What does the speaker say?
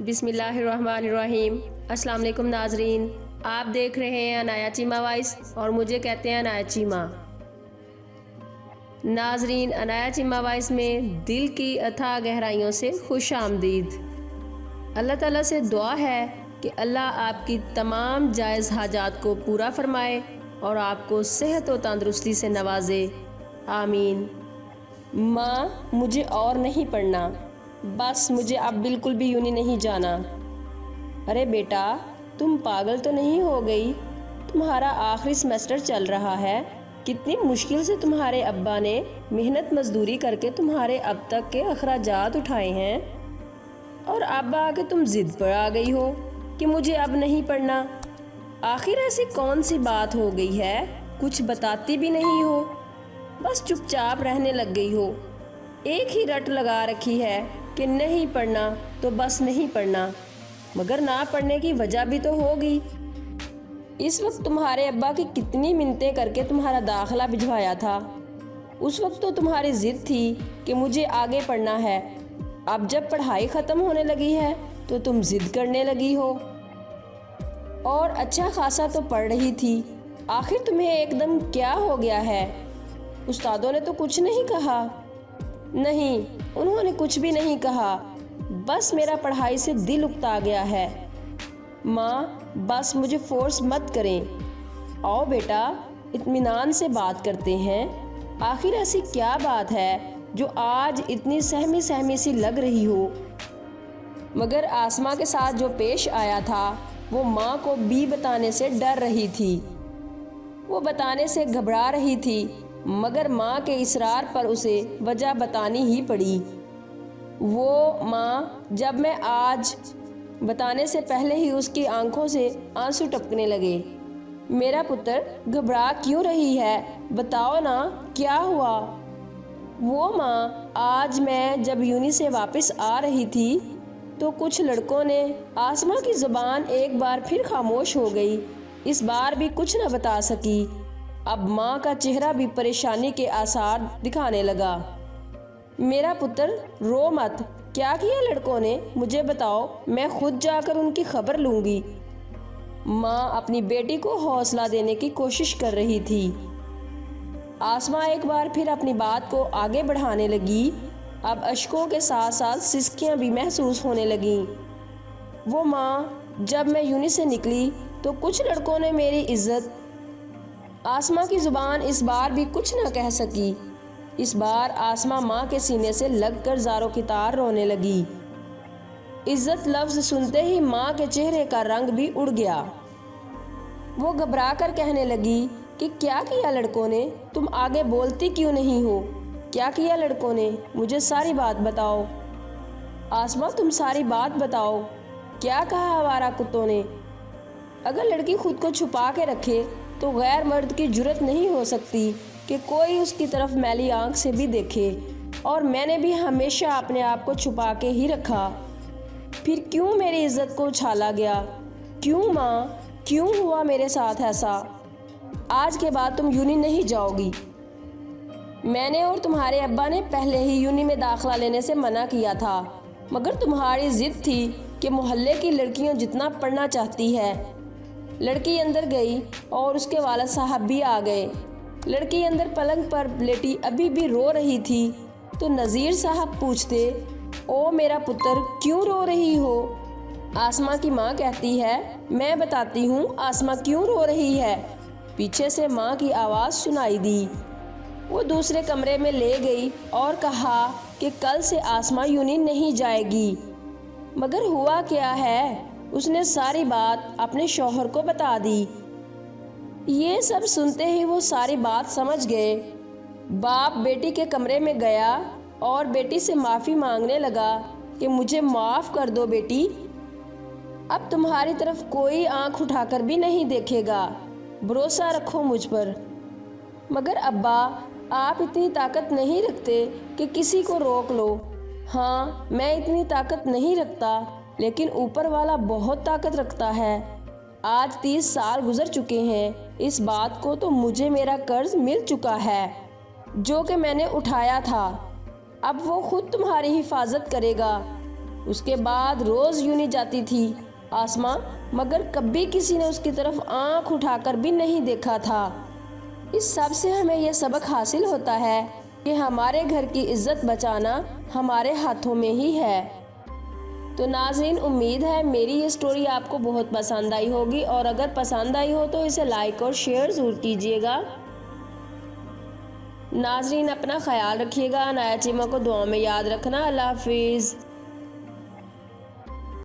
بسم اللہ الرحمن الرحیم۔ السلام علیکم ناظرین، آپ دیکھ رہے ہیں عنایا چیمہ وائس اور مجھے کہتے ہیں عنایا چیمہ۔ ناظرین، عنایا چیمہ وائس میں دل کی اتھاہ گہرائیوں سے خوش آمدید۔ اللہ تعالیٰ سے دعا ہے کہ اللہ آپ کی تمام جائز حاجات کو پورا فرمائے اور آپ کو صحت و تندرستی سے نوازے، آمین۔ ماں، مجھے اور نہیں پڑھنا، بس مجھے اب بالکل بھی یونی نہیں جانا۔ ارے بیٹا، تم پاگل تو نہیں ہو گئی؟ تمہارا آخری سیمسٹر چل رہا ہے، کتنی مشکل سے تمہارے ابا نے محنت مزدوری کر کے تمہارے اب تک کے اخراجات اٹھائے ہیں، اور اب آ کے تم ضد پر آ گئی ہو کہ مجھے اب نہیں پڑھنا۔ آخر ایسی کون سی بات ہو گئی ہے؟ کچھ بتاتی بھی نہیں ہو، بس چپ چاپ رہنے لگ گئی ہو۔ ایک ہی رٹ لگا رکھی ہے کہ نہیں پڑھنا تو بس نہیں پڑھنا، مگر نہ پڑھنے کی وجہ بھی تو ہوگی۔ اس وقت تمہارے ابا کی کتنی منتیں کر کے تمہارا داخلہ بھجوایا تھا۔ اس وقت تو تمہاری ضد تھی کہ مجھے آگے پڑھنا ہے، اب جب پڑھائی ختم ہونے لگی ہے تو تم ضد کرنے لگی ہو، اور اچھا خاصا تو پڑھ رہی تھی۔ آخر تمہیں ایک دم کیا ہو گیا ہے؟ استادوں نے تو کچھ نہیں کہا؟ نہیں، انہوں نے کچھ بھی نہیں کہا، بس میرا پڑھائی سے دل اکتا گیا ہے۔ ماں، بس مجھے فورس مت کریں، آؤ بیٹا اطمینان سے بات کرتے ہیں۔ آخر ایسی کیا بات ہے جو آج اتنی سہمی سہمی سی لگ رہی ہو؟ مگر آسماں کے ساتھ جو پیش آیا تھا وہ ماں کو بھی بتانے سے ڈر رہی تھی، وہ بتانے سے گھبرا رہی تھی، مگر ماں کے اصرار پر اسے وجہ بتانی ہی پڑی۔ وہ ماں، جب میں آج بتانے سے پہلے ہی اس کی آنکھوں سے آنسو ٹپکنے لگے۔ میرا پتر، گھبرا کیوں رہی ہے؟ بتاؤ نا، کیا ہوا؟ وہ ماں، آج میں جب یونی سے واپس آ رہی تھی تو کچھ لڑکوں نے، آسماں کی زبان ایک بار پھر خاموش ہو گئی، اس بار بھی کچھ نہ بتا سکی۔ اب ماں کا چہرہ بھی پریشانی کے آثار دکھانے لگا۔ میرا پتر، رو مت، کیا کیا لڑکوں نے؟ مجھے بتاؤ، میں خود جا کر ان کی خبر لوں گی۔ ماں اپنی بیٹی کو حوصلہ دینے کی کوشش کر رہی تھی۔ آسماں ایک بار پھر اپنی بات کو آگے بڑھانے لگی۔ اب اشکوں کے ساتھ ساتھ سسکیاں بھی محسوس ہونے لگیں۔ وہ ماں، جب میں یونی سے نکلی تو کچھ لڑکوں نے میری عزت۔ آسماں کی زبان اس بار بھی کچھ نہ کہہ سکی۔ اس بار آسماں ماں کے سینے سے لگ کر زاروں کی طرح رونے لگی۔ عزت لفظ سنتے ہی ماں کے چہرے کا رنگ بھی اڑ گیا۔ وہ گھبرا کر کہنے لگی کہ کیا کیا لڑکوں نے؟ تم آگے بولتی کیوں نہیں ہو؟ کیا کیا لڑکوں نے؟ مجھے ساری بات بتاؤ۔ آسماں، تم ساری بات بتاؤ، کیا کہا آوارہ کتوں نے؟ اگر لڑکی خود کو چھپا کے رکھے تو غیر مرد کی جرت نہیں ہو سکتی کہ کوئی اس کی طرف میلی آنکھ سے بھی دیکھے، اور میں نے بھی ہمیشہ اپنے آپ کو چھپا کے ہی رکھا۔ پھر کیوں میری عزت کو اچھالا گیا؟ کیوں ماں، کیوں ہوا میرے ساتھ ایسا؟ آج کے بعد تم یونی نہیں جاؤ گی۔ میں نے اور تمہارے ابا نے پہلے ہی یونی میں داخلہ لینے سے منع کیا تھا، مگر تمہاری ضد تھی کہ محلے کی لڑکیاں جتنا پڑھنا چاہتی ہے۔ لڑکی اندر گئی اور اس کے والد صاحب بھی آ گئے۔ لڑکی اندر پلنگ پر لیٹی ابھی بھی رو رہی تھی تو نذیر صاحب پوچھتے، او میرا پتر، کیوں رو رہی ہو؟ آسماں کی ماں کہتی ہے، میں بتاتی ہوں آسماں کیوں رو رہی ہے۔ پیچھے سے ماں کی آواز سنائی دی۔ وہ دوسرے کمرے میں لے گئی اور کہا کہ کل سے آسماں یونی نہیں جائے گی۔ مگر ہوا کیا ہے؟ اس نے ساری بات اپنے شوہر کو بتا دی۔ یہ سب سنتے ہی وہ ساری بات سمجھ گئے۔ باپ بیٹی کے کمرے میں گیا اور بیٹی سے معافی مانگنے لگا کہ مجھے معاف کر دو بیٹی، اب تمہاری طرف کوئی آنکھ اٹھا کر بھی نہیں دیکھے گا، بھروسہ رکھو مجھ پر۔ مگر ابا، آپ اتنی طاقت نہیں رکھتے کہ کسی کو روک لو۔ ہاں، میں اتنی طاقت نہیں رکھتا، لیکن اوپر والا بہت طاقت رکھتا ہے۔ آج 30 سال گزر چکے ہیں، اس بات کو تو مجھے میرا قرض مل چکا ہے جو کہ میں نے اٹھایا تھا، اب وہ خود تمہاری حفاظت کرے گا۔ اس کے بعد روز یوں نہیں جاتی تھی آسماں، مگر کبھی کسی نے اس کی طرف آنکھ اٹھا کر بھی نہیں دیکھا تھا۔ اس سب سے ہمیں یہ سبق حاصل ہوتا ہے کہ ہمارے گھر کی عزت بچانا ہمارے ہاتھوں میں ہی ہے۔ تو ناظرین، امید ہے میری یہ سٹوری آپ کو بہت پسند آئی ہوگی، اور اگر پسند آئی ہو تو اسے لائک اور شیئر ضرور کیجیے گا۔ ناظرین، اپنا خیال رکھیے گا، عنایت چیمہ کو دعاؤں میں یاد رکھنا۔ اللہ حافظ۔